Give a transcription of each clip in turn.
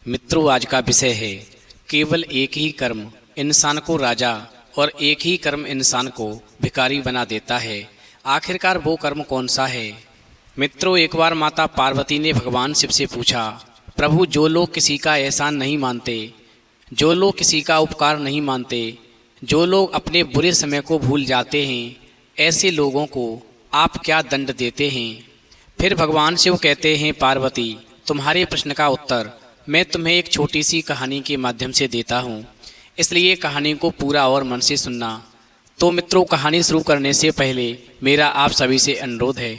मित्रों, आज का विषय है केवल एक ही कर्म इंसान को राजा और एक ही कर्म इंसान को भिखारी बना देता है। आखिरकार वो कर्म कौन सा है? मित्रों, एक बार माता पार्वती ने भगवान शिव से पूछा, प्रभु, जो लोग किसी का एहसान नहीं मानते, जो लोग किसी का उपकार नहीं मानते, जो लोग अपने बुरे समय को भूल जाते हैं, ऐसे लोगों को आप क्या दंड देते हैं? फिर भगवान शिव कहते हैं, पार्वती, तुम्हारे प्रश्न का उत्तर मैं तुम्हें एक छोटी सी कहानी के माध्यम से देता हूँ, इसलिए कहानी को पूरा और मन से सुनना। तो मित्रों, कहानी शुरू करने से पहले मेरा आप सभी से अनुरोध है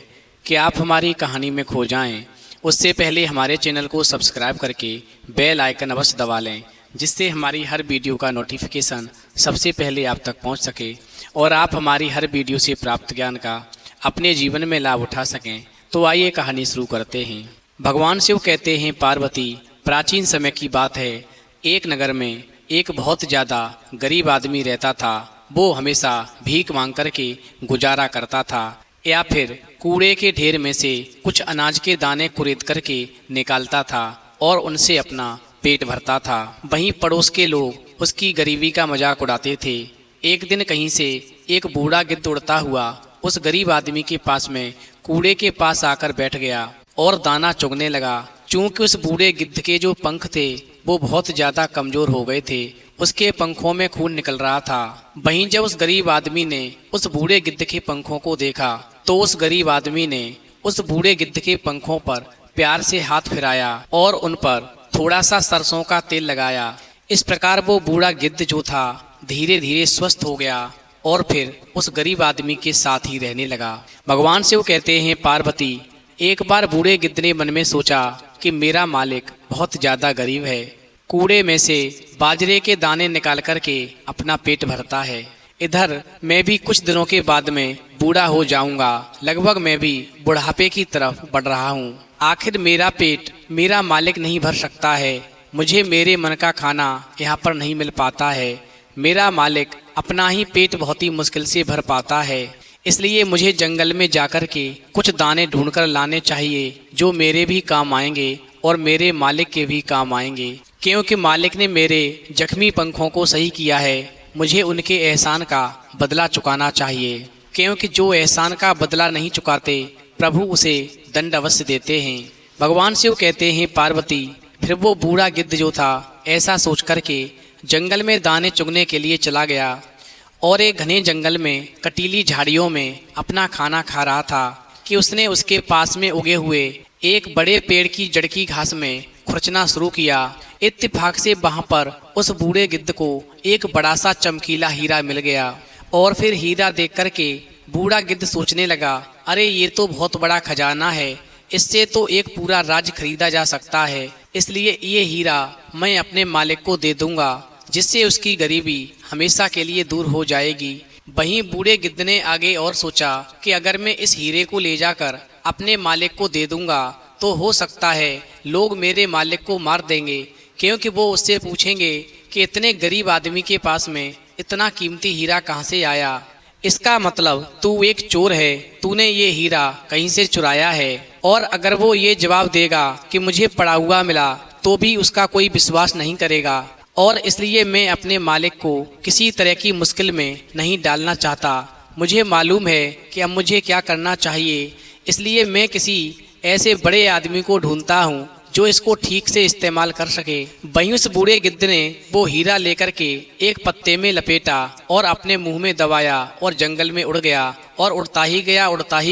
कि आप हमारी कहानी में खो जाएं। उससे पहले हमारे चैनल को सब्सक्राइब करके बेल आइकन अवश्य दबा लें, जिससे हमारी हर वीडियो का नोटिफिकेशन सबसे पहले आप तक पहुंच सके और आप हमारी हर वीडियो से प्राप्त ज्ञान का अपने जीवन में लाभ उठा सकें। तो आइए कहानी शुरू करते हैं। भगवान शिव कहते हैं, पार्वती, प्राचीन समय की बात है। एक नगर में एक बहुत ज़्यादा गरीब आदमी रहता था। वो हमेशा भीख मांग करके गुजारा करता था या फिर कूड़े के ढेर में से कुछ अनाज के दाने कुरेद करके निकालता था और उनसे अपना पेट भरता था। वहीं पड़ोस के लोग उसकी गरीबी का मजाक उड़ाते थे। एक दिन कहीं से एक बूढ़ा गिद्ध उड़ता हुआ उस गरीब आदमी के पास में कूड़े के पास आकर बैठ गया और दाना चुगने लगा। चूंकि उस बूढ़े गिद्ध के जो पंख थे वो बहुत ज़्यादा कमज़ोर हो गए थे, उसके पंखों में खून निकल रहा था। वहीं जब उस गरीब आदमी ने उस बूढ़े गिद्ध के पंखों को देखा तो उस गरीब आदमी ने उस बूढ़े गिद्ध के पंखों पर प्यार से हाथ फिराया और उन पर थोड़ा सा सरसों का तेल लगाया। इस प्रकार वो बूढ़ा गिद्ध जो था धीरे धीरे स्वस्थ हो गया और फिर उस गरीब आदमी के साथ ही रहने लगा। भगवान शिव कहते हैं, पार्वती, एक बार बूढ़े गिद्ध ने मन में सोचा कि मेरा मालिक बहुत ज़्यादा गरीब है, कूड़े में से बाजरे के दाने निकाल करके अपना पेट भरता है। इधर मैं भी कुछ दिनों के बाद में बूढ़ा हो जाऊंगा, लगभग मैं भी बुढ़ापे की तरफ बढ़ रहा हूँ। आखिर मेरा पेट मेरा मालिक नहीं भर सकता है, मुझे मेरे मन का खाना यहाँ पर नहीं मिल पाता है। मेरा मालिक अपना ही पेट बहुत ही मुश्किल से भर पाता है, इसलिए मुझे जंगल में जाकर के कुछ दाने ढूंढकर लाने चाहिए जो मेरे भी काम आएंगे और मेरे मालिक के भी काम आएंगे। क्योंकि मालिक ने मेरे जख्मी पंखों को सही किया है, मुझे उनके एहसान का बदला चुकाना चाहिए। क्योंकि जो एहसान का बदला नहीं चुकाते, प्रभु उसे दंड अवश्य देते हैं। भगवान शिव कहते हैं, पार्वती, फिर वो बूढ़ा गिद्ध जो था ऐसा सोच करके जंगल में दाने चुगने के लिए चला गया और एक घने जंगल में कटीली झाड़ियों में अपना खाना खा रहा था कि उसने उसके पास में उगे हुए एक बड़े पेड़ की जड़ की घास में खुरचना शुरू किया। इत्तेफाक से वहां पर उस बूढ़े गिद्ध को एक बड़ा सा चमकीला हीरा मिल गया और फिर हीरा देख करके बूढ़ा गिद्ध सोचने लगा, अरे ये तो बहुत बड़ा खजाना है, इससे तो एक पूरा राज्य खरीदा जा सकता है, इसलिए ये हीरा मैं अपने मालिक को दे दूंगा, जिससे उसकी गरीबी हमेशा के लिए दूर हो जाएगी। वहीं बूढ़े गिद्ध ने आगे और सोचा कि अगर मैं इस हीरे को ले जाकर अपने मालिक को दे दूंगा तो हो सकता है लोग मेरे मालिक को मार देंगे, क्योंकि वो उससे पूछेंगे कि इतने गरीब आदमी के पास में इतना कीमती हीरा कहाँ से आया। इसका मतलब तू एक चोर है, तूने ये हीरा कहीं से चुराया है। और अगर वो ये जवाब देगा कि मुझे पड़ा हुआ मिला तो भी उसका कोई विश्वास नहीं करेगा और इसलिए मैं अपने मालिक को किसी तरह की मुश्किल में नहीं डालना चाहता। मुझे मालूम है कि अब मुझे क्या करना चाहिए, इसलिए मैं किसी ऐसे बड़े आदमी को ढूंढता हूँ जो इसको ठीक से इस्तेमाल कर सके। वहीं उस बूढ़े गिद्ध ने वो हीरा लेकर के एक पत्ते में लपेटा और अपने मुंह में दबाया और जंगल में उड़ गया और उड़ता ही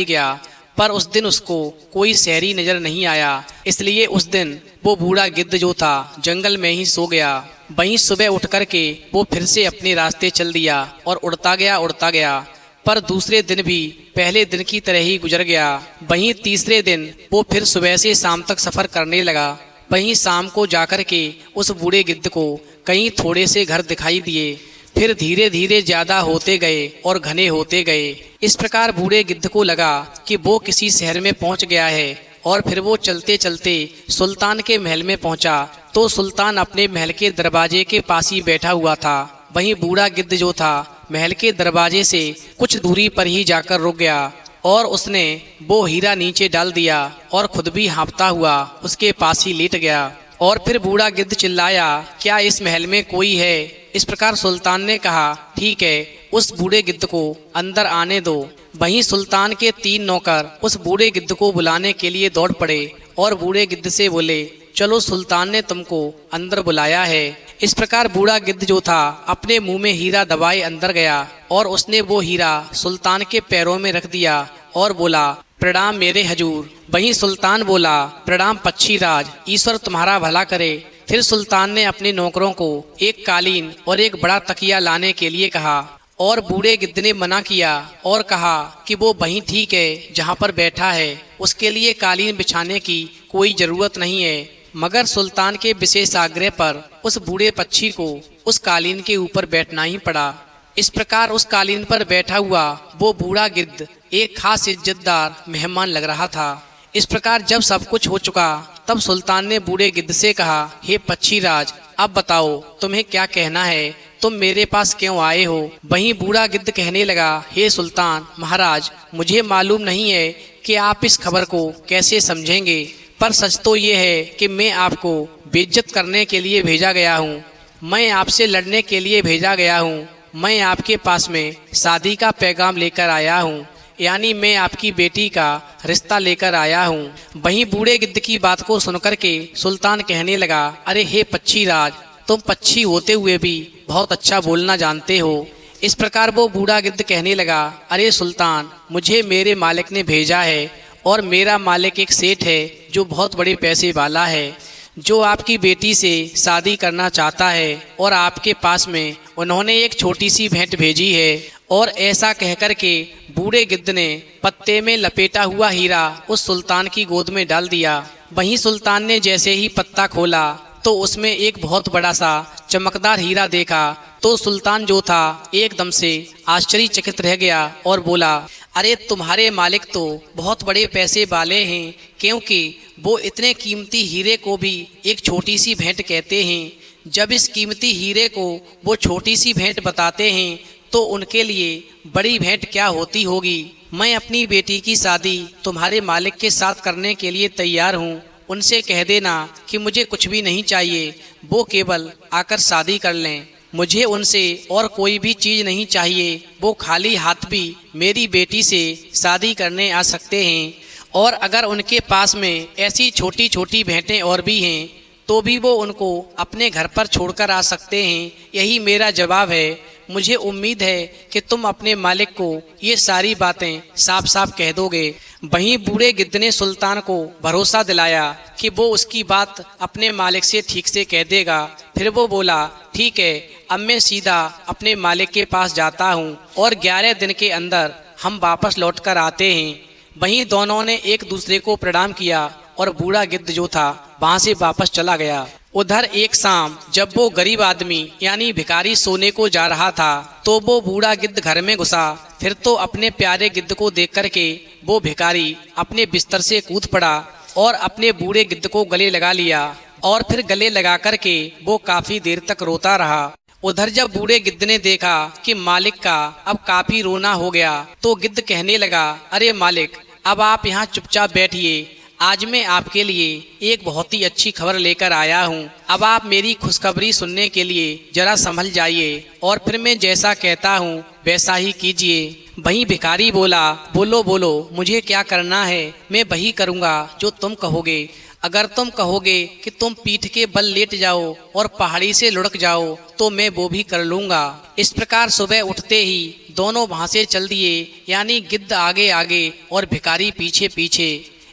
गया। पर उस दिन उसको कोई शहरी नजर नहीं आया, इसलिए उस दिन वो बूढ़ा गिद्ध जो था जंगल में ही सो गया। वहीं सुबह उठ करके वो फिर से अपने रास्ते चल दिया और उड़ता गया। पर दूसरे दिन भी पहले दिन की तरह ही गुजर गया। वहीं तीसरे दिन वो फिर सुबह से शाम तक सफ़र करने लगा। वहीं शाम को जाकर के उस बूढ़े गिद्ध को कहीं थोड़े से घर दिखाई दिए, फिर धीरे धीरे ज़्यादा होते गए और घने होते गए। इस प्रकार बूढ़े गिद्ध को लगा कि वो किसी शहर में पहुंच गया है और फिर वो चलते चलते सुल्तान के महल में पहुंचा तो सुल्तान अपने महल के दरवाजे के पास ही बैठा हुआ था। वहीं बूढ़ा गिद्ध जो था महल के दरवाजे से कुछ दूरी पर ही जाकर रुक गया और उसने वो हीरा नीचे डाल दिया और खुद भी हाँफता हुआ उसके पास ही लेट गया और फिर बूढ़ा गिद्ध चिल्लाया, क्या इस महल में कोई है? इस प्रकार सुल्तान ने कहा, ठीक है, उस बूढ़े गिद्ध को अंदर आने दो। वहीं सुल्तान के 3 नौकर उस बूढ़े गिद्ध को बुलाने के लिए दौड़ पड़े और बूढ़े गिद्ध से बोले, चलो सुल्तान ने तुमको अंदर बुलाया है। इस प्रकार बूढ़ा गिद्ध जो था अपने मुंह में हीरा दबाए अंदर गया और उसने वो हीरा सुल्तान के पैरों में रख दिया और बोला, प्रणाम मेरे हजूर। वहीं सुल्तान बोला, प्रणाम पक्षी राज, ईश्वर तुम्हारा भला करे। फिर सुल्तान ने अपने नौकरों को एक कालीन और एक बड़ा तकिया लाने के लिए कहा और बूढ़े गिद्ध ने मना किया और कहा कि वो वहीं ठीक है जहाँ पर बैठा है, उसके लिए कालीन बिछाने की कोई जरूरत नहीं है। मगर सुल्तान के विशेष आग्रह पर उस बूढ़े पक्षी को उस कालीन के ऊपर बैठना ही पड़ा। इस प्रकार उस कालीन पर बैठा हुआ वो बूढ़ा गिद्ध एक खास इज्जतदार मेहमान लग रहा था। इस प्रकार जब सब कुछ हो चुका तब सुल्तान ने बूढ़े गिद्ध से कहा, हे पक्षी राज, अब बताओ तुम्हें क्या कहना है, तुम मेरे पास क्यों आए हो? वहीं बूढ़ा गिद्ध कहने लगा, हे सुल्तान महाराज, मुझे मालूम नहीं है कि आप इस खबर को कैसे समझेंगे, पर सच तो ये है कि मैं आपको बेइज्जत करने के लिए भेजा गया हूँ। मैं आपसे लड़ने के लिए भेजा गया हूँ। मैं आपके पास में शादी का पैगाम लेकर आया हूँ, यानी मैं आपकी बेटी का रिश्ता लेकर आया हूँ। वहीं बूढ़े गिद्ध की बात को सुनकर के सुल्तान कहने लगा, अरे हे पक्षी राज, तुम पक्षी होते हुए भी बहुत अच्छा बोलना जानते हो। इस प्रकार वो बूढ़ा गिद्ध कहने लगा, अरे सुल्तान, मुझे मेरे मालिक ने भेजा है और मेरा मालिक एक सेठ है जो बहुत बड़े पैसे वाला है, जो आपकी बेटी से शादी करना चाहता है और आपके पास में उन्होंने एक छोटी सी भेंट भेजी है। और ऐसा कहकर के बूढ़े गिद्ध ने पत्ते में लपेटा हुआ हीरा उस सुल्तान की गोद में डाल दिया। वहीं सुल्तान ने जैसे ही पत्ता खोला तो उसमें एक बहुत बड़ा सा चमकदार हीरा देखा तो सुल्तान जो था एकदम से आश्चर्यचकित रह गया और बोला, अरे तुम्हारे मालिक तो बहुत बड़े पैसे वाले हैं, क्योंकि वो इतने कीमती हीरे को भी एक छोटी सी भेंट कहते हैं। जब इस कीमती हीरे को वो छोटी सी भेंट बताते हैं तो उनके लिए बड़ी भेंट क्या होती होगी। मैं अपनी बेटी की शादी तुम्हारे मालिक के साथ करने के लिए तैयार हूँ। उनसे कह देना कि मुझे कुछ भी नहीं चाहिए, वो केवल आकर शादी कर लें। मुझे उनसे और कोई भी चीज़ नहीं चाहिए, वो खाली हाथ भी मेरी बेटी से शादी करने आ सकते हैं। और अगर उनके पास में ऐसी छोटी छोटी भेंटें और भी हैं तो भी वो उनको अपने घर पर छोड़कर आ सकते हैं। यही मेरा जवाब है। मुझे उम्मीद है कि तुम अपने मालिक को ये सारी बातें साफ साफ कह दोगे। वहीं बूढ़े गिद्ध ने सुल्तान को भरोसा दिलाया कि वो उसकी बात अपने मालिक से ठीक से कह देगा। फिर वो बोला, ठीक है, अब मैं सीधा अपने मालिक के पास जाता हूँ और 11 दिन के अंदर हम वापस लौट कर आते हैं। वहीं दोनों ने एक दूसरे को प्रणाम किया और बूढ़ा गिद्ध जो था वहां से वापस चला गया। उधर एक शाम जब वो गरीब आदमी यानी भिखारी सोने को जा रहा था तो वो बूढ़ा गिद्ध घर में घुसा। फिर तो अपने प्यारे गिद्ध को देख करके वो भिखारी अपने बिस्तर से कूद पड़ा और अपने बूढ़े गिद्ध को गले लगा लिया और फिर गले लगा करके वो काफी देर तक रोता रहा। उधर जब बूढ़े गिद्ध ने देखा कि मालिक का अब काफी रोना हो गया तो गिद्ध कहने लगा, अरे मालिक, अब आप यहाँ चुपचाप बैठिए। आज मैं आपके लिए एक बहुत ही अच्छी खबर लेकर आया हूँ। अब आप मेरी खुशखबरी सुनने के लिए जरा संभल जाइए और फिर मैं जैसा कहता हूँ वैसा ही कीजिए। वहीं भिखारी बोला, बोलो बोलो, मुझे क्या करना है, मैं वही करूँगा जो तुम कहोगे। अगर तुम कहोगे कि तुम पीठ के बल लेट जाओ और पहाड़ी से लुढ़क जाओ तो मैं वो भी कर लूँगा। इस प्रकार सुबह उठते ही दोनों वहाँ से चल दिए, यानी गिद्ध आगे आगे और भिखारी पीछे पीछे।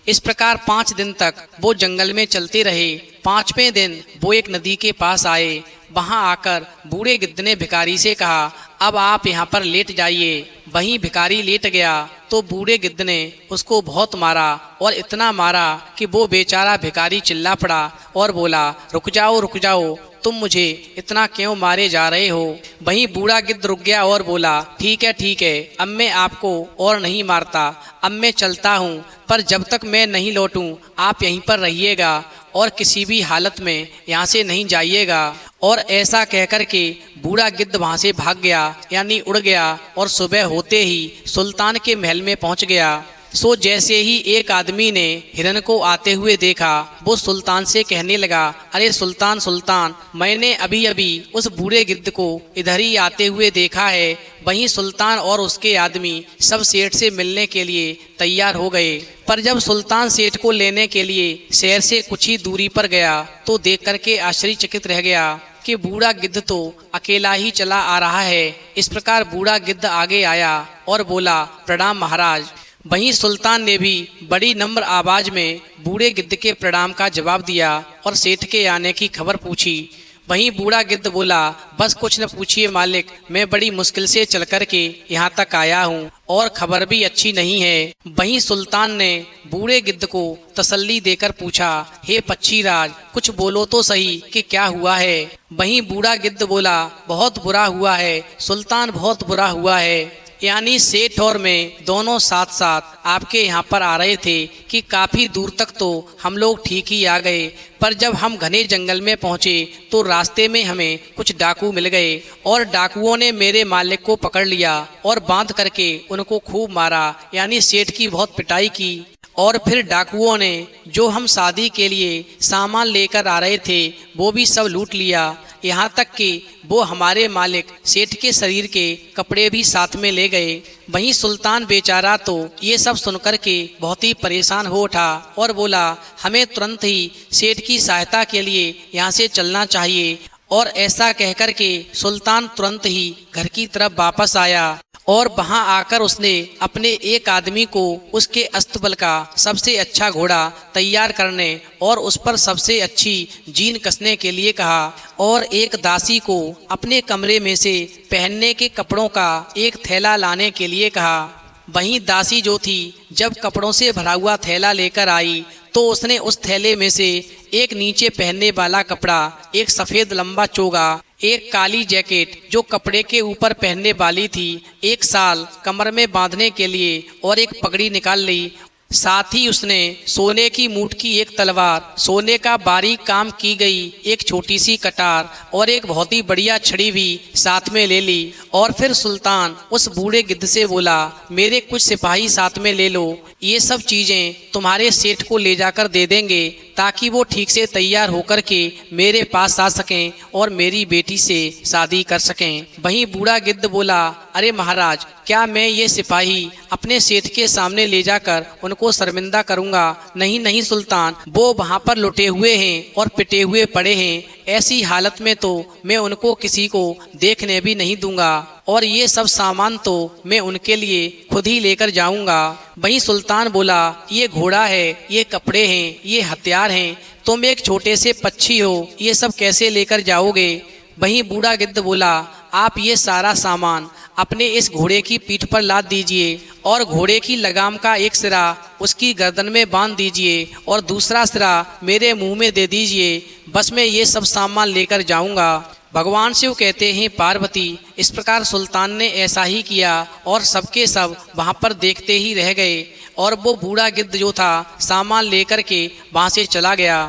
इस प्रकार 5 दिन तक वो जंगल में चलते रहे। 5वें दिन वो एक नदी के पास आए। वहां आकर बूढ़े गिद्ध ने भिखारी से कहा, अब आप यहाँ पर लेट जाइए। वहीं भिखारी लेट गया तो बूढ़े गिद्ध ने उसको बहुत मारा और इतना मारा कि वो बेचारा भिखारी चिल्ला पड़ा और बोला, रुक जाओ, तुम मुझे इतना क्यों मारे जा रहे हो। वहीं बूढ़ा गिद्ध रुक गया और बोला, ठीक है, अब मैं आपको और नहीं मारता, अब मैं चलता हूँ, पर जब तक मैं नहीं लौटूं आप यहीं पर रहिएगा और किसी भी हालत में यहाँ से नहीं जाइएगा। और ऐसा कहकर के बूढ़ा गिद्ध वहाँ से भाग गया, यानी उड़ गया और सुबह होते ही सुल्तान के महल में पहुँच गया। सो जैसे ही एक आदमी ने हिरन को आते हुए देखा, वो सुल्तान से कहने लगा, अरे सुल्तान सुल्तान, मैंने अभी अभी उस बूढ़े गिद्ध को इधर ही आते हुए देखा है। वहीं सुल्तान और उसके आदमी सब सेठ से मिलने के लिए तैयार हो गए। पर जब सुल्तान सेठ को लेने के लिए शहर से कुछ ही दूरी पर गया तो देख करके आश्चर्यचकित रह गया कि बूढ़ा गिद्ध तो अकेला ही चला आ रहा है। इस प्रकार बूढ़ा गिद्ध आगे आया और बोला, प्रणाम महाराज। वहीं सुल्तान ने भी बड़ी नम्र आवाज में बूढ़े गिद्ध के प्रणाम का जवाब दिया और सेठ के आने की खबर पूछी। वहीं बूढ़ा गिद्ध बोला, बस कुछ न पूछिए मालिक, मैं बड़ी मुश्किल से चल कर के यहाँ तक आया हूँ और खबर भी अच्छी नहीं है। वहीं सुल्तान ने बूढ़े गिद्ध को तसल्ली देकर पूछा, हे पक्षीराज, कुछ बोलो तो सही कि क्या हुआ है। वहीं बूढ़ा गिद्ध बोला, बहुत बुरा हुआ है सुल्तान, बहुत बुरा हुआ है। यानी सेठ और मैं दोनों साथ साथ आपके यहाँ पर आ रहे थे कि काफ़ी दूर तक तो हम लोग ठीक ही आ गए, पर जब हम घने जंगल में पहुँचे तो रास्ते में हमें कुछ डाकू मिल गए और डाकुओं ने मेरे मालिक को पकड़ लिया और बांध करके उनको खूब मारा, यानी सेठ की बहुत पिटाई की। और फिर डाकुओं ने जो हम शादी के लिए सामान लेकर आ रहे थे वो भी सब लूट लिया, यहाँ तक कि वो हमारे मालिक सेठ के शरीर के कपड़े भी साथ में ले गए। वहीं सुल्तान बेचारा तो ये सब सुनकर के बहुत ही परेशान हो उठा और बोला, हमें तुरंत ही सेठ की सहायता के लिए यहाँ से चलना चाहिए। और ऐसा कहकर के सुल्तान तुरंत ही घर की तरफ वापस आया और वहां आकर उसने अपने एक आदमी को उसके अस्तबल का सबसे अच्छा घोड़ा तैयार करने और उस पर सबसे अच्छी जीन कसने के लिए कहा और एक दासी को अपने कमरे में से पहनने के कपड़ों का एक थैला लाने के लिए कहा। वहीं दासी जो थी जब कपड़ों से भरा हुआ थैला लेकर आई तो उसने उस थैले में से एक नीचे पहनने वाला कपड़ा, एक सफ़ेद लंबा चोगा, एक काली जैकेट जो कपड़े के ऊपर पहनने वाली थी, एक शाल कमर में बांधने के लिए और एक पगड़ी निकाल ली। साथ ही उसने सोने की मूठ की एक तलवार, सोने का बारीक काम की गई एक छोटी सी कटार और एक बहुत ही बढ़िया छड़ी भी साथ में ले ली। और फिर सुल्तान उस बूढ़े गिद्ध से बोला, मेरे कुछ सिपाही साथ में ले लो, ये सब चीज़ें तुम्हारे सेठ को ले जाकर दे देंगे ताकि वो ठीक से तैयार होकर के मेरे पास आ सकें और मेरी बेटी से शादी कर सकें। वहीं बूढ़ा गिद्ध बोला, अरे महाराज, क्या मैं ये सिपाही अपने सेठ के सामने ले जाकर उनको शर्मिंदा करूंगा? नहीं नहीं सुल्तान, वो वहाँ पर लुटे हुए हैं और पिटे हुए पड़े हैं, ऐसी हालत में तो मैं उनको किसी को देखने भी नहीं दूंगा और ये सब सामान तो मैं उनके लिए खुद ही लेकर जाऊंगा। वहीं सुल्तान बोला, ये घोड़ा है, ये कपड़े हैं, ये हथियार हैं, तुम एक छोटे से पक्षी हो, ये सब कैसे लेकर जाओगे? वहीं बूढ़ा गिद्ध बोला, आप ये सारा सामान अपने इस घोड़े की पीठ पर लाद दीजिए और घोड़े की लगाम का एक सिरा उसकी गर्दन में बांध दीजिए और दूसरा सिरा मेरे मुंह में दे दीजिए, बस मैं ये सब सामान लेकर जाऊंगा। भगवान शिव कहते हैं पार्वती। इस प्रकार सुल्तान ने ऐसा ही किया और सबके सब वहाँ पर देखते ही रह गए और वो बूढ़ा गिद्ध जो था सामान लेकर के वहाँ से चला गया।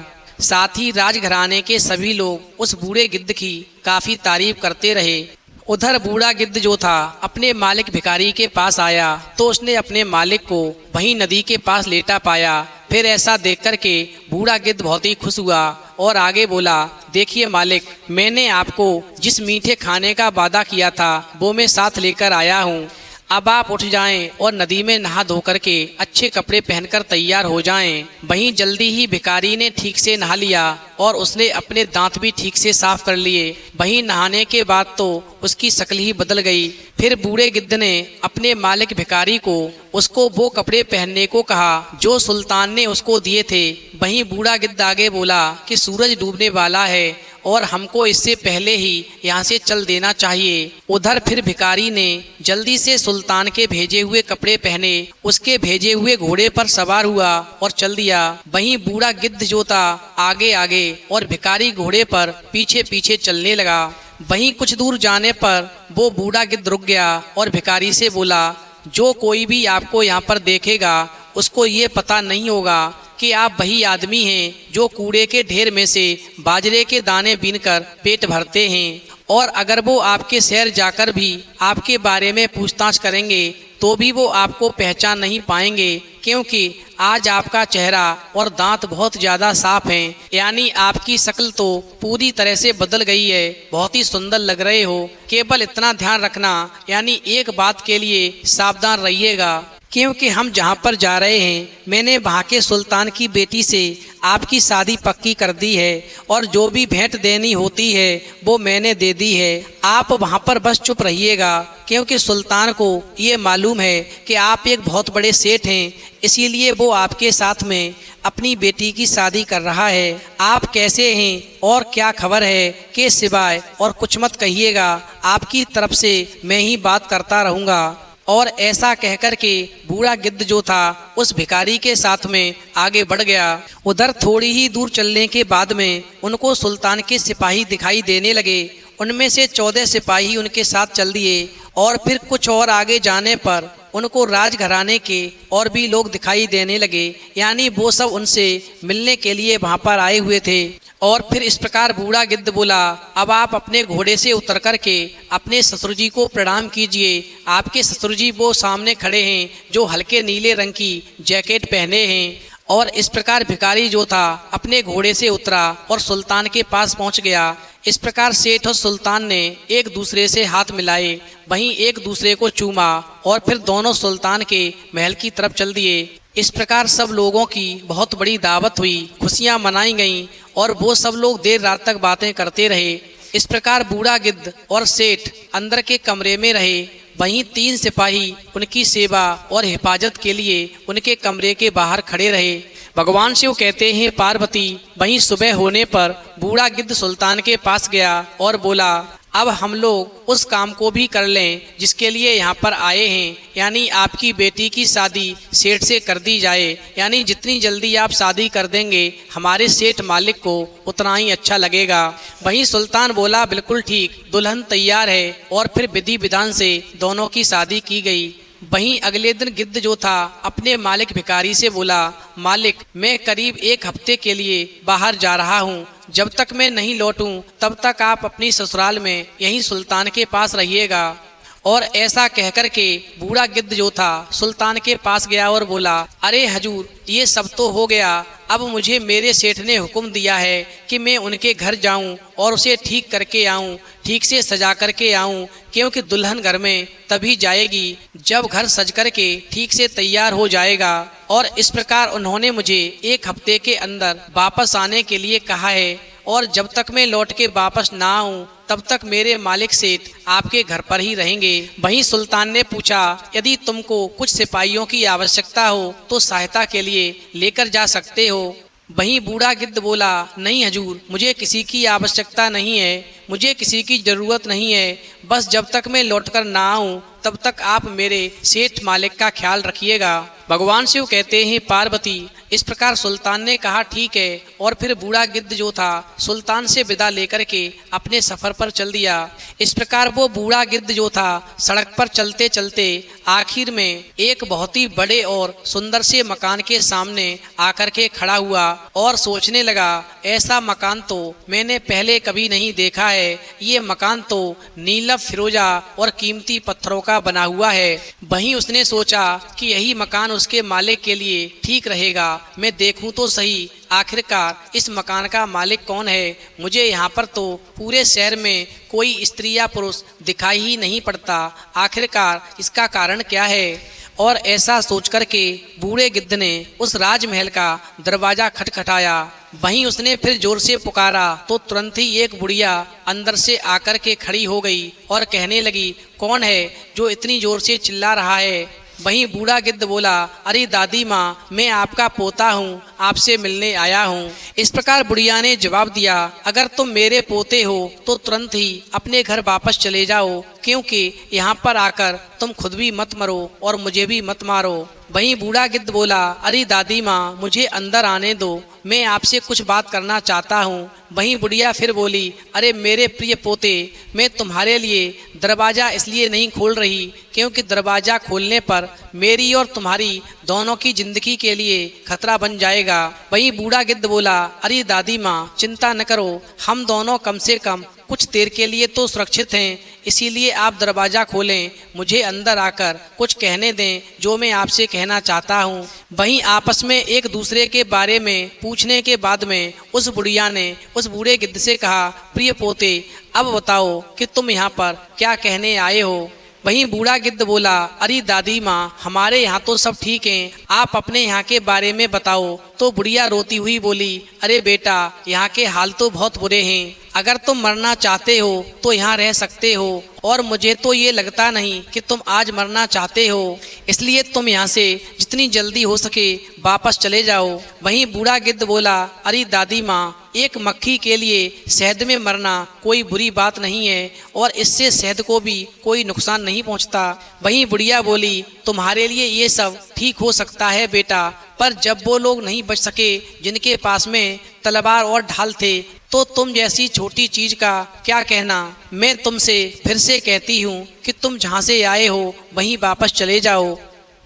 साथ ही राजघराने के सभी लोग उस बूढ़े गिद्ध की काफ़ी तारीफ करते रहे। उधर बूढ़ा गिद्ध जो था अपने मालिक भिखारी के पास आया तो उसने अपने मालिक को वहीं नदी के पास लेटा पाया। फिर ऐसा देख कर के बूढ़ा गिद्ध बहुत ही खुश हुआ और आगे बोला, देखिए मालिक, मैंने आपको जिस मीठे खाने का वादा किया था वो मैं साथ लेकर आया हूँ। अब आप उठ जाएं और नदी में नहा धो करके अच्छे कपड़े पहनकर तैयार हो जाएं। वहीं जल्दी ही भिखारी ने ठीक से नहा लिया और उसने अपने दांत भी ठीक से साफ कर लिए। वहीं नहाने के बाद तो उसकी शक्ल ही बदल गई। फिर बूढ़े गिद्ध ने अपने मालिक भिखारी को उसको वो कपड़े पहनने को कहा जो सुल्तान ने उसको दिए थे। वहीं बूढ़ा गिद्ध आगे बोला कि सूरज डूबने वाला है और हमको इससे पहले ही यहाँ से चल देना चाहिए। उधर फिर भिखारी ने जल्दी से सुल्तान के भेजे हुए कपड़े पहने, उसके भेजे हुए घोड़े पर सवार हुआ और चल दिया। वहीं बूढ़ा गिद्ध जो था आगे आगे और भिखारी घोड़े पर पीछे पीछे चलने लगा। वहीं कुछ दूर जाने पर वो बूढ़ा गिद्ध रुक गया और भिखारी से बोला, जो कोई भी आपको यहाँ पर देखेगा उसको ये पता नहीं होगा कि आप वही आदमी हैं जो कूड़े के ढेर में से बाजरे के दाने बीनकर पेट भरते हैं और अगर वो आपके शहर जाकर भी आपके बारे में पूछताछ करेंगे तो भी वो आपको पहचान नहीं पाएंगे, क्योंकि आज आपका चेहरा और दांत बहुत ज़्यादा साफ हैं, यानी आपकी शक्ल तो पूरी तरह से बदल गई है, बहुत ही सुंदर लग रहे हो। केवल इतना ध्यान रखना, यानी एक बात के लिए सावधान रहिएगा, क्योंकि हम जहाँ पर जा रहे हैं मैंने वहाँ के सुल्तान की बेटी से आपकी शादी पक्की कर दी है और जो भी भेंट देनी होती है वो मैंने दे दी है। आप वहाँ पर बस चुप रहिएगा, क्योंकि सुल्तान को ये मालूम है कि आप एक बहुत बड़े सेठ हैं, इसीलिए वो आपके साथ में अपनी बेटी की शादी कर रहा है। आप कैसे हैं और क्या खबर है के सिवाय और कुछ मत कहिएगा, आपकी तरफ से मैं ही बात करता रहूँगा। और ऐसा कहकर के बूढ़ा गिद्ध जो था उस भिखारी के साथ में आगे बढ़ गया। उधर थोड़ी ही दूर चलने के बाद में उनको सुल्तान के सिपाही दिखाई देने लगे। उनमें से 14 सिपाही उनके साथ चल दिए और फिर कुछ और आगे जाने पर उनको राजघराने के और भी लोग दिखाई देने लगे, यानी वो सब उनसे मिलने के लिए वहाँ पर आए हुए थे। और फिर इस प्रकार बूढ़ा गिद्ध बोला, अब आप अपने घोड़े से उतर कर के अपने ससुर जी को प्रणाम कीजिए। आपके ससुर जी वो सामने खड़े हैं जो हल्के नीले रंग की जैकेट पहने हैं। और इस प्रकार भिखारी जो था अपने घोड़े से उतरा और सुल्तान के पास पहुंच गया। इस प्रकार सेठ और सुल्तान ने एक दूसरे से हाथ मिलाए, वहीं एक दूसरे को चूमा और फिर दोनों सुल्तान के महल की तरफ चल दिए। इस प्रकार सब लोगों की बहुत बड़ी दावत हुई, खुशियां मनाई गईं और वो सब लोग देर रात तक बातें करते रहे। इस प्रकार बूढ़ा गिद्ध और सेठ अंदर के कमरे में रहे, वहीं 3 सिपाही उनकी सेवा और हिफाजत के लिए उनके कमरे के बाहर खड़े रहे। भगवान शिव कहते हैं पार्वती, वहीं सुबह होने पर बूढ़ा गिद्ध सुल्तान के पास गया और बोला, अब हम लोग उस काम को भी कर लें जिसके लिए यहाँ पर आए हैं, यानी आपकी बेटी की शादी सेठ से कर दी जाए। यानी जितनी जल्दी आप शादी कर देंगे हमारे सेठ मालिक को उतना ही अच्छा लगेगा। वहीं सुल्तान बोला, बिल्कुल ठीक, दुल्हन तैयार है। और फिर विधि विधान से दोनों की शादी की गई। वहीं अगले दिन गिद्ध जो था अपने मालिक भिखारी से बोला, मालिक मैं करीब 1 हफ्ते के लिए बाहर जा रहा हूँ, जब तक मैं नहीं लौटूं तब तक आप अपनी ससुराल में यहीं सुल्तान के पास रहिएगा। और ऐसा कहकर के बूढ़ा गिद्ध जो था सुल्तान के पास गया और बोला, अरे हजूर ये सब तो हो गया, अब मुझे मेरे सेठ ने हुक्म दिया है कि मैं उनके घर जाऊं और उसे ठीक करके आऊं, ठीक से सजा करके आऊं, क्योंकि दुल्हन घर में तभी जाएगी जब घर सज करके ठीक से तैयार हो जाएगा। और इस प्रकार उन्होंने मुझे 1 हफ्ते के अंदर वापस आने के लिए कहा है, और जब तक मैं लौट के वापस ना आऊं तब तक मेरे मालिक सेठ आपके घर पर ही रहेंगे। वहीं सुल्तान ने पूछा, यदि तुमको कुछ सिपाहियों की आवश्यकता हो तो सहायता के लिए लेकर जा सकते हो। वहीं बूढ़ा गिद्ध बोला, नहीं हजूर, मुझे किसी की आवश्यकता नहीं है, मुझे किसी की ज़रूरत नहीं है, बस जब तक मैं लौटकर ना आऊं तब तक आप मेरे सेठ मालिक का ख्याल रखिएगा। भगवान शिव कहते हैं पार्वती, इस प्रकार सुल्तान ने कहा ठीक है। और फिर बूढ़ा गिद्ध जो था सुल्तान से विदा लेकर के अपने सफ़र पर चल दिया। इस प्रकार वो बूढ़ा गिद्ध जो था सड़क पर चलते चलते आखिर में एक बहुत ही बड़े और सुंदर से मकान के सामने आकर के खड़ा हुआ और सोचने लगा, ऐसा मकान तो मैंने पहले कभी नहीं देखा है। ये मकान तो नीला फिरोजा और कीमती पत्थरों का बना हुआ है। वहीं उसने सोचा कि यही मकान उसके मालिक के लिए ठीक रहेगा, मैं देखूं तो सही आखिरकार इस मकान का मालिक कौन है। मुझे यहाँ पर तो पूरे शहर में कोई स्त्री या पुरुष दिखाई ही नहीं पड़ता, आखिरकार इसका कारण क्या है। और ऐसा सोच कर के बूढ़े गिद्ध ने उस राजमहल का दरवाजा खटखटाया। वहीं उसने फिर जोर से पुकारा तो तुरंत ही एक बुढ़िया अंदर से आकर के खड़ी हो गई और कहने लगी, कौन है जो इतनी जोर से चिल्ला रहा है। वहीं बूढ़ा गिद्ध बोला, अरे दादी माँ, मैं आपका पोता हूँ, आपसे मिलने आया हूँ। इस प्रकार बुढ़िया ने जवाब दिया, अगर तुम मेरे पोते हो तो तुरंत ही अपने घर वापस चले जाओ, क्योंकि यहाँ पर आकर तुम खुद भी मत मरो और मुझे भी मत मारो। वहीं बूढ़ा गिद्ध बोला, अरे दादी माँ, मुझे अंदर आने दो, मैं आपसे कुछ बात करना चाहता हूँ। वहीं बुढ़िया फिर बोली, अरे मेरे प्रिय पोते, मैं तुम्हारे लिए दरवाज़ा इसलिए नहीं खोल रही क्योंकि दरवाज़ा खोलने पर मेरी और तुम्हारी दोनों की जिंदगी के लिए खतरा बन जाएगा। वहीं बूढ़ा गिद्ध बोला, अरे दादी माँ चिंता न करो, हम दोनों कम से कम कुछ देर के लिए तो सुरक्षित हैं, इसीलिए आप दरवाज़ा खोलें, मुझे अंदर आकर कुछ कहने दें जो मैं आपसे कहना चाहता हूँ। वहीं आपस में एक दूसरे के बारे में पूछने के बाद में उस बुढ़िया ने उस बूढ़े गिद्ध से कहा, प्रिय पोते अब बताओ कि तुम यहाँ पर क्या कहने आए हो। वहीं बूढ़ा गिद्ध बोला, अरे दादी माँ हमारे यहाँ तो सब ठीक हैं, आप अपने यहाँ के बारे में बताओ। तो बुढ़िया रोती हुई बोली, अरे बेटा यहाँ के हाल तो बहुत बुरे हैं, अगर तुम मरना चाहते हो तो यहाँ रह सकते हो, और मुझे तो ये लगता नहीं कि तुम आज मरना चाहते हो, इसलिए तुम यहाँ से जितनी जल्दी हो सके वापस चले जाओ। वहीं बूढ़ा गिद्ध बोला, अरे दादी माँ एक मक्खी के लिए शहद में मरना कोई बुरी बात नहीं है, और इससे शहद को भी कोई नुकसान नहीं पहुँचता। वहीं बुढ़िया बोली, तुम्हारे लिए ये सब ठीक हो सकता है बेटा, पर जब वो लोग नहीं बच सके जिनके पास में तलवार और ढाल थे, तो तुम जैसी छोटी चीज का क्या कहना। मैं तुमसे फिर से कहती हूँ कि तुम जहाँ से आए हो वहीं वापस चले जाओ।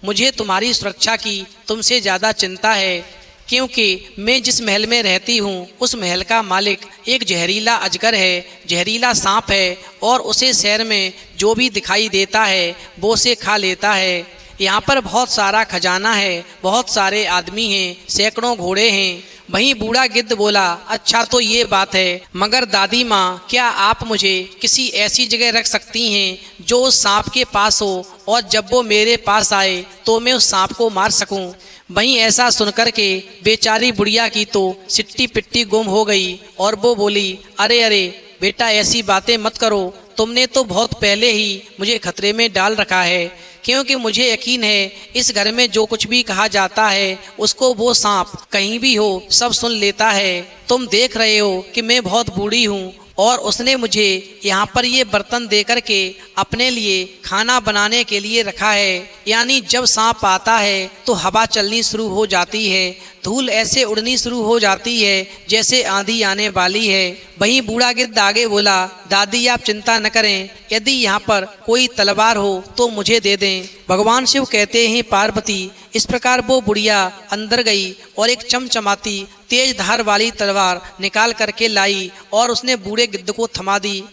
मुझे तुम्हारी सुरक्षा की तुमसे ज़्यादा चिंता है, क्योंकि मैं जिस महल में रहती हूँ उस महल का मालिक एक जहरीला अजगर है, जहरीला सांप है, और उसे शहर में जो भी दिखाई देता है वो उसे खा लेता है। यहाँ पर बहुत सारा खजाना है, बहुत सारे आदमी हैं, सैकड़ों घोड़े हैं। वहीं बूढ़ा गिद्ध बोला, अच्छा तो ये बात है, मगर दादी माँ क्या आप मुझे किसी ऐसी जगह रख सकती हैं जो उस सांप के पास हो, और जब वो मेरे पास आए तो मैं उस सांप को मार सकूं। वहीं ऐसा सुनकर के बेचारी बुढ़िया की तो सिट्टी पिट्टी गुम हो गई, और वो बोली, अरे अरे बेटा ऐसी बातें मत करो, तुमने तो बहुत पहले ही मुझे खतरे में डाल रखा है, क्योंकि मुझे यकीन है इस घर में जो कुछ भी कहा जाता है उसको वो सांप कहीं भी हो सब सुन लेता है। तुम देख रहे हो कि मैं बहुत बूढ़ी हूँ, और उसने मुझे यहाँ पर ये बर्तन दे कर के अपने लिए खाना बनाने के लिए रखा है, यानी जब सांप आता है तो हवा चलनी शुरू हो जाती है, धूल ऐसे उड़नी शुरू हो जाती है जैसे आंधी आने वाली है। वहीं बूढ़ा गिद्ध आगे बोला, दादी आप चिंता न करें, यदि यहाँ पर कोई तलवार हो तो मुझे दे दें। भगवान शिव कहते हैं, पार्वती इस प्रकार वो बुढ़िया अंदर गई और एक चमचमाती तेज धार वाली तलवार निकाल करके लाई और उसने बूढ़े गिद्ध को थमा दी।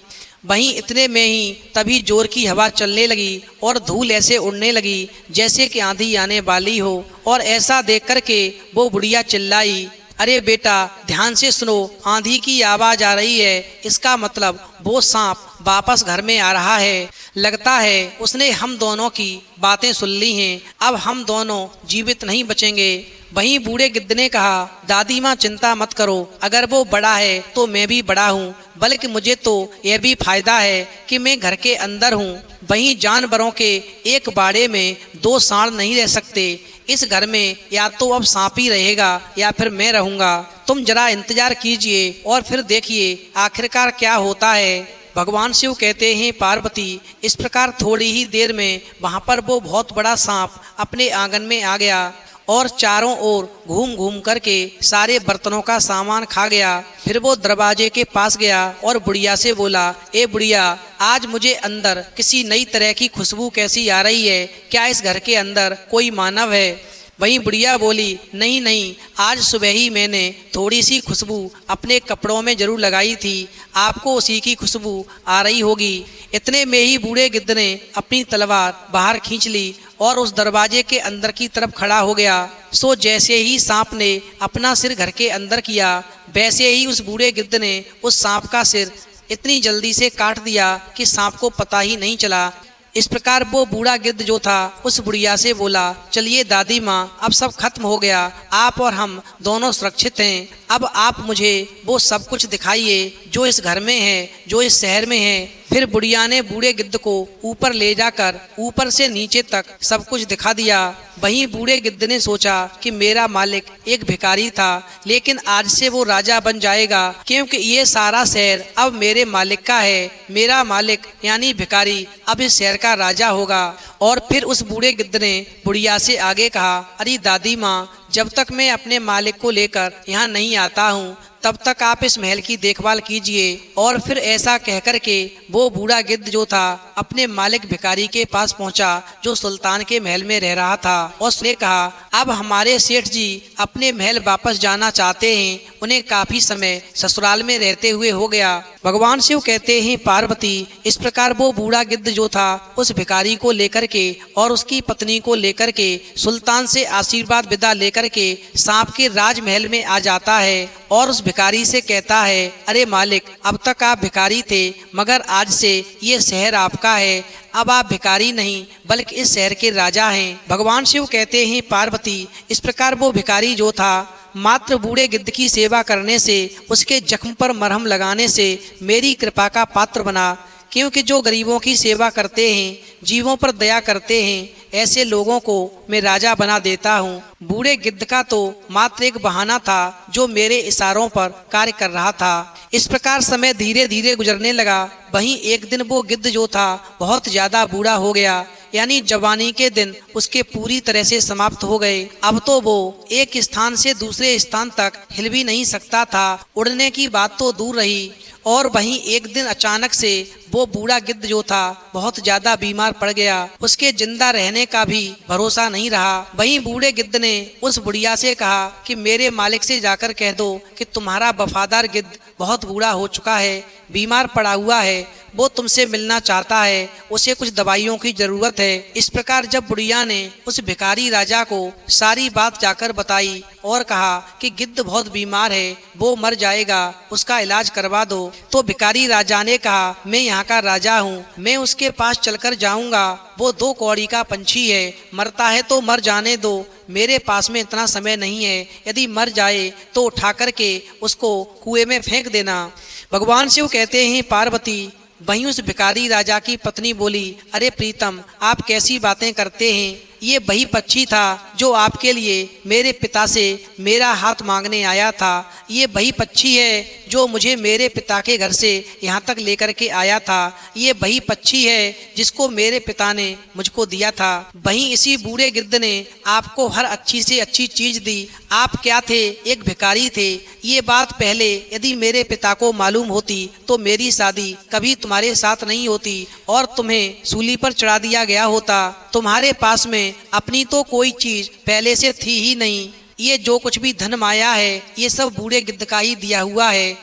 वहीं इतने में ही तभी जोर की हवा चलने लगी और धूल ऐसे उड़ने लगी जैसे कि आंधी आने वाली हो, और ऐसा देख करके वो बुढ़िया चिल्लाई, अरे बेटा ध्यान से सुनो, आंधी की आवाज़ आ रही है, इसका मतलब वो सांप वापस घर में आ रहा है। लगता है उसने हम दोनों की बातें सुन ली हैं, अब हम दोनों जीवित नहीं बचेंगे। वहीं बूढ़े गिद्ध ने कहा, दादी माँ चिंता मत करो, अगर वो बड़ा है तो मैं भी बड़ा हूँ, बल्कि मुझे तो यह भी फायदा है कि मैं घर के अंदर हूँ। वहीं जानवरों के एक बाड़े में दो सांड नहीं रह सकते, इस घर में या तो अब सांप ही रहेगा या फिर मैं रहूँगा। तुम जरा इंतजार कीजिए और फिर देखिए आखिरकार क्या होता है। भगवान शिव कहते हैं, पार्वती इस प्रकार थोड़ी ही देर में वहाँ पर वो बहुत बड़ा सांप अपने आंगन में आ गया और चारों ओर घूम घूम करके सारे बर्तनों का सामान खा गया। फिर वो दरवाजे के पास गया और बुढ़िया से बोला, ए बुढ़िया आज मुझे अंदर किसी नई तरह की खुशबू कैसी आ रही है, क्या इस घर के अंदर कोई मानव है? वहीं बुढ़िया बोली, नहीं नहीं, आज सुबह ही मैंने थोड़ी सी खुशबू अपने कपड़ों में जरूर लगाई थी, आपको उसी की खुशबू आ रही होगी। इतने में ही बूढ़े गिद्ध ने अपनी तलवार बाहर खींच ली और उस दरवाजे के अंदर की तरफ खड़ा हो गया। सो जैसे ही सांप ने अपना सिर घर के अंदर किया, वैसे ही उस बूढ़े गिद्ध ने उस सांप का सिर इतनी जल्दी से काट दिया कि सांप को पता ही नहीं चला। इस प्रकार वो बूढ़ा गिद्ध जो था उस बुढ़िया से बोला, चलिए दादी माँ अब सब खत्म हो गया, आप और हम दोनों सुरक्षित हैं, अब आप मुझे वो सब कुछ दिखाइए जो इस घर में है, जो इस शहर में है। फिर बुढ़िया ने बूढ़े गिद्ध को ऊपर ले जाकर ऊपर से नीचे तक सब कुछ दिखा दिया। वहीं बूढ़े गिद्ध ने सोचा कि मेरा मालिक एक भिखारी था, लेकिन आज से वो राजा बन जाएगा, क्योंकि ये सारा शहर अब मेरे मालिक का है। मेरा मालिक यानी भिखारी अब इस शहर का राजा होगा। और फिर उस बूढ़े गिद्ध ने बुढ़िया से आगे कहा, अरे दादी माँ, जब तक मैं अपने मालिक को लेकर यहाँ नहीं आता हूँ तब तक आप इस महल की देखभाल कीजिए। और फिर ऐसा कहकर के वो बूढ़ा गिद्ध जो था अपने मालिक भिखारी के पास पहुंचा जो सुल्तान के महल में रह रहा था, और उसने कहा, अब हमारे सेठ जी अपने महल वापस जाना चाहते हैं, उन्हें काफी समय ससुराल में रहते हुए हो गया। भगवान शिव कहते हैं, पार्वती, इस प्रकार वो बूढ़ा गिद्ध जो था उस भिखारी को लेकर के और उसकी पत्नी को लेकर के सुल्तान से आशीर्वाद विदा लेकर के सांप के राजमहल में आ जाता है और उस भिखारी से कहता है, अरे मालिक, अब तक आप भिखारी थे मगर आज से ये शहर आपका है। अब आप भिखारी नहीं बल्कि इस शहर के राजा हैं। भगवान शिव कहते हैं, पार्वती, इस प्रकार वो भिखारी जो था मात्र बूढ़े गिद्ध की सेवा करने से, उसके जख्म पर मरहम लगाने से मेरी कृपा का पात्र बना। क्योंकि जो गरीबों की सेवा करते हैं, जीवों पर दया करते हैं, ऐसे लोगों को मैं राजा बना देता हूँ। बूढ़े गिद्ध का तो मात्र एक बहाना था जो मेरे इशारों पर कार्य कर रहा था। इस प्रकार समय धीरे धीरे गुजरने लगा। वहीं एक दिन वो गिद्ध जो था बहुत ज्यादा बूढ़ा हो गया, यानी जवानी के दिन उसके पूरी तरह से समाप्त हो गए। अब तो वो एक स्थान से दूसरे स्थान तक हिल भी नहीं सकता था, उड़ने की बात तो दूर रही। और वहीं एक दिन अचानक से वो बूढ़ा गिद्ध जो था बहुत ज्यादा बीमार पड़ गया, उसके जिंदा रहने का भी भरोसा नहीं रहा। वहीं बूढ़े गिद्ध ने उस बुढ़िया से कहा कि मेरे मालिक से जाकर कह दो कि तुम्हारा वफादार गिद्ध बहुत बूढ़ा हो चुका है, बीमार पड़ा हुआ है, वो तुमसे मिलना चाहता है, उसे कुछ दवाइयों की जरूरत है। इस प्रकार जब बुढ़िया ने उस भिखारी राजा को सारी बात जाकर बताई और कहा कि गिद्ध बहुत बीमार है, वो मर जाएगा, उसका इलाज करवा दो, तो भिखारी राजा ने कहा, मैं यहाँ का राजा हूँ, मैं उसके पास चलकर जाऊँगा। वो 2 कौड़ी का पंछी है, मरता है तो मर जाने दो, मेरे पास में इतना समय नहीं है, यदि मर जाए तो उठा करके उसको कुएं में फेंक देना। भगवान शिव कहते हैं, पार्वती, वहीं उस भिखारी राजा की पत्नी बोली, अरे प्रीतम, आप कैसी बातें करते हैं, ये वही पक्षी था जो आपके लिए मेरे पिता से मेरा हाथ मांगने आया था। ये वही पक्षी है जो मुझे मेरे पिता के घर से यहाँ तक लेकर के आया था। ये वही पक्षी है जिसको मेरे पिता ने मुझको दिया था। वहीं इसी बूढ़े गिद्ध ने आपको हर अच्छी से अच्छी चीज दी। आप क्या थे? एक भिखारी थे। ये बात पहले यदि मेरे पिता को मालूम होती तो मेरी शादी कभी तुम्हारे साथ नहीं होती और तुम्हें सूली पर चढ़ा दिया गया होता। तुम्हारे पास में अपनी तो कोई चीज पहले से थी ही नहीं। ये जो कुछ भी धन माया है ये सब बूढ़े गिद्ध का ही दिया हुआ है।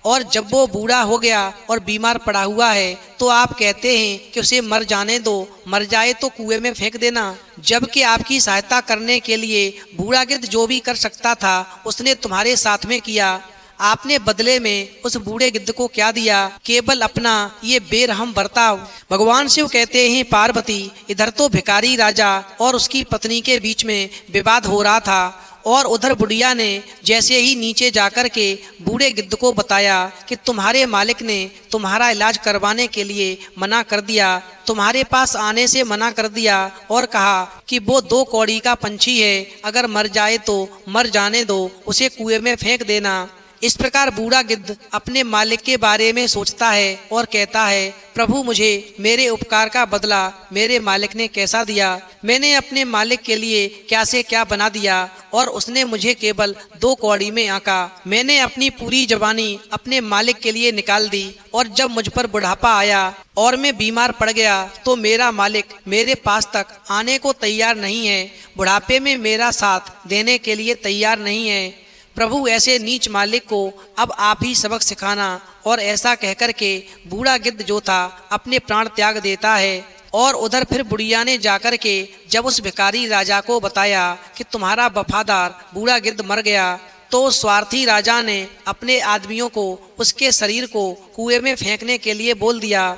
और जब वो बूढ़ा हो गया और बीमार पड़ा हुआ है तो आप कहते हैं कि उसे मर जाने दो, मर जाए तो कुएं में फेंक देना। जबकि आपकी सहायता करने के लिए बूढ़ा गिद्ध जो भी कर सकता था उसने तुम्हारे साथ में किया। आपने बदले में उस बूढ़े गिद्ध को क्या दिया? केवल अपना ये बेरहम बर्ताव। भगवान शिव कहते हैं, पार्वती, इधर तो भिखारी राजा और उसकी पत्नी के बीच में विवाद हो रहा था और उधर बुढ़िया ने जैसे ही नीचे जाकर के बूढ़े गिद्ध को बताया कि तुम्हारे मालिक ने तुम्हारा इलाज करवाने के लिए मना कर दिया, तुम्हारे पास आने से मना कर दिया और कहा कि वो 2 कौड़ी का पंछी है, अगर मर जाए तो मर जाने दो, उसे कुएं में फेंक देना। इस प्रकार बूढ़ा गिद्ध अपने मालिक के बारे में सोचता है और कहता है, प्रभु, मुझे मेरे उपकार का बदला मेरे मालिक ने कैसा दिया। मैंने अपने मालिक के लिए क्या से क्या बना दिया और उसने मुझे केवल 2 कौड़ी में आंका। मैंने अपनी पूरी जवानी अपने मालिक के लिए निकाल दी और जब मुझ पर बुढ़ापा आया और मैं बीमार पड़ गया तो मेरा मालिक मेरे पास तक आने को तैयार नहीं है, बुढ़ापे में मेरा साथ देने के लिए तैयार नहीं है। प्रभु, ऐसे नीच मालिक को अब आप ही सबक सिखाना। और ऐसा कहकर के बूढ़ा गिद्ध जो था अपने प्राण त्याग देता है। और उधर फिर बुढ़िया ने जाकर के जब उस भिखारी राजा को बताया कि तुम्हारा वफादार बूढ़ा गिद्ध मर गया, तो स्वार्थी राजा ने अपने आदमियों को उसके शरीर को कुएं में फेंकने के लिए बोल दिया।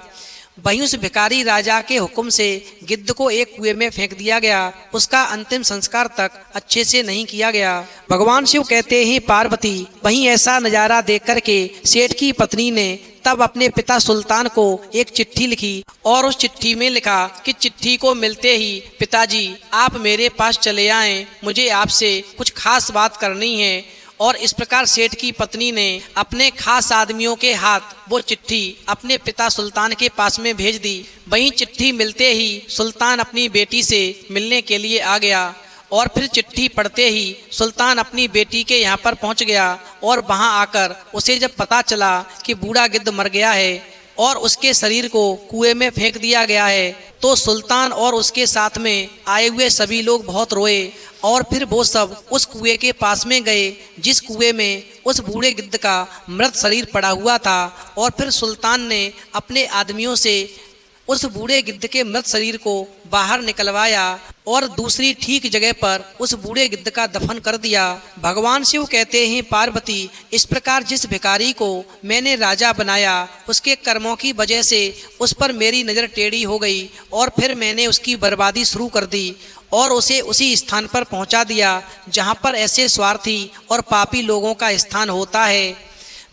वहीं उस भिखारी राजा के हुक्म से गिद्ध को एक कुएं में फेंक दिया गया। उसका अंतिम संस्कार तक अच्छे से नहीं किया गया। भगवान शिव कहते हैं, पार्वती, वहीं ऐसा नजारा देख करके सेठ की पत्नी ने तब अपने पिता सुल्तान को एक चिट्ठी लिखी और उस चिट्ठी में लिखा कि चिट्ठी को मिलते ही पिताजी आप मेरे पास चले आएं, मुझे आपसे कुछ खास बात करनी है। और इस प्रकार सेठ की पत्नी ने अपने खास आदमियों के हाथ वो चिट्ठी अपने पिता सुल्तान के पास में भेज दी। वहीं चिट्ठी मिलते ही सुल्तान अपनी बेटी से मिलने के लिए आ गया और फिर चिट्ठी पढ़ते ही सुल्तान अपनी बेटी के यहाँ पर पहुँच गया और वहाँ आकर उसे जब पता चला कि बूढ़ा गिद्ध मर गया है और उसके शरीर को कुएं में फेंक दिया गया है, तो सुल्तान और उसके साथ में आए हुए सभी लोग बहुत रोए और फिर वो सब उस कुएं के पास में गए जिस कुएं में उस बूढ़े गिद्ध का मृत शरीर पड़ा हुआ था। और फिर सुल्तान ने अपने आदमियों से उस बूढ़े गिद्ध के मृत शरीर को बाहर निकलवाया और दूसरी ठीक जगह पर उस बूढ़े गिद्ध का दफन कर दिया। भगवान शिव कहते हैं, पार्वती, इस प्रकार जिस भिखारी को मैंने राजा बनाया उसके कर्मों की वजह से उस पर मेरी नज़र टेढ़ी हो गई और फिर मैंने उसकी बर्बादी शुरू कर दी और उसे उसी स्थान पर पहुंचा दिया जहां पर ऐसे स्वार्थी और पापी लोगों का स्थान होता है,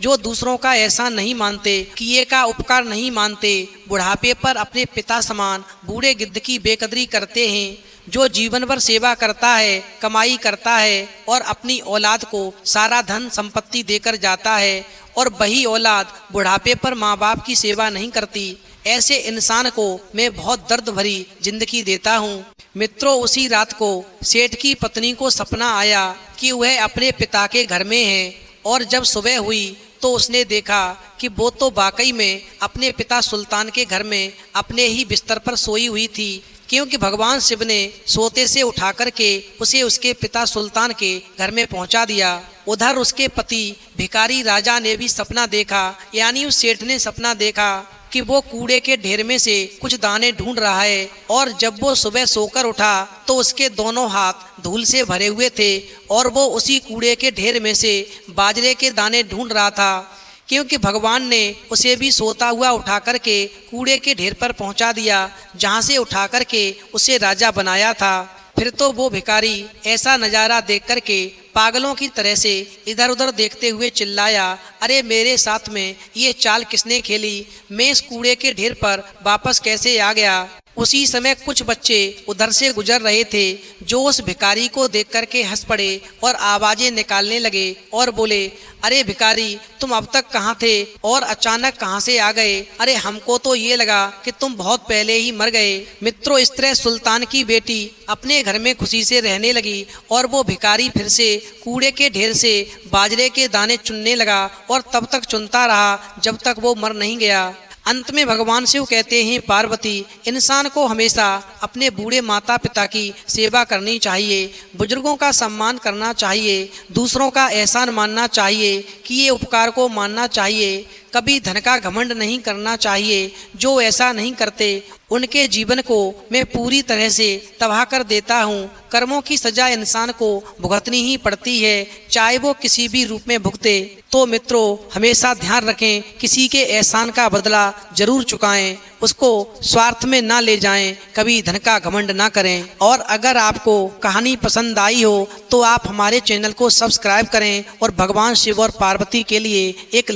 जो दूसरों का एहसान नहीं मानते, किए का उपकार नहीं मानते, बुढ़ापे पर अपने पिता समान बूढ़े गिद्ध की बेकदरी करते हैं, जो जीवन भर सेवा करता है, कमाई करता है और अपनी औलाद को सारा धन संपत्ति देकर जाता है और वही औलाद बुढ़ापे पर माँ बाप की सेवा नहीं करती। ऐसे इंसान को मैं बहुत दर्द भरी जिंदगी देता हूँ। मित्रों, उसी रात को सेठ की पत्नी को सपना आया कि वह अपने पिता के घर में है और जब सुबह हुई तो उसने देखा कि वो तो वाकई में अपने पिता सुल्तान के घर में अपने ही बिस्तर पर सोई हुई थी, क्योंकि भगवान शिव ने सोते से उठा करके उसे उसके पिता सुल्तान के घर में पहुंचा दिया। उधर उसके पति भिखारी राजा ने भी सपना देखा, यानी उस सेठ ने सपना देखा कि वो कूड़े के ढेर में से कुछ दाने ढूंढ रहा है और जब वो सुबह सोकर उठा तो उसके दोनों हाथ धूल से भरे हुए थे और वो उसी कूड़े के ढेर में से बाजरे के दाने ढूंढ रहा था, क्योंकि भगवान ने उसे भी सोता हुआ उठा करके कूड़े के ढेर पर पहुंचा दिया जहां से उठा करके उसे राजा बनाया था। फिर तो वो भिखारी ऐसा नज़ारा देख करके पागलों की तरह से इधर उधर देखते हुए चिल्लाया, अरे मेरे साथ में ये चाल किसने खेली, मैं इस कूड़े के ढेर पर वापस कैसे आ गया। उसी समय कुछ बच्चे उधर से गुजर रहे थे जो उस भिखारी को देख करके हंस पड़े और आवाजें निकालने लगे और बोले, अरे भिखारी, तुम अब तक कहाँ थे और अचानक कहाँ से आ गए, अरे हमको तो ये लगा कि तुम बहुत पहले ही मर गए। मित्रों, इस तरह सुल्तान की बेटी अपने घर में खुशी से रहने लगी और वो भिखारी फिर से कूड़े के ढेर से बाजरे के दाने चुनने लगा और तब तक चुनता रहा जब तक वो मर नहीं गया। अंत में भगवान शिव कहते हैं, पार्वती, इंसान को हमेशा अपने बूढ़े माता पिता की सेवा करनी चाहिए, बुजुर्गों का सम्मान करना चाहिए, दूसरों का एहसान मानना चाहिए, किए उपकार को मानना चाहिए, कभी धन का घमंड नहीं करना चाहिए। जो ऐसा नहीं करते उनके जीवन को मैं पूरी तरह से तबाह कर देता हूँ। कर्मों की सजा इंसान को भुगतनी ही पड़ती है, चाहे वो किसी भी रूप में भुगते। तो मित्रों, हमेशा ध्यान रखें, किसी के एहसान का बदला जरूर चुकाएं, उसको स्वार्थ में ना ले जाएं, कभी धन का घमंड ना करें। और अगर आपको कहानी पसंद आई हो तो आप हमारे चैनल को सब्सक्राइब करें और भगवान शिव और पार्वती के लिए एक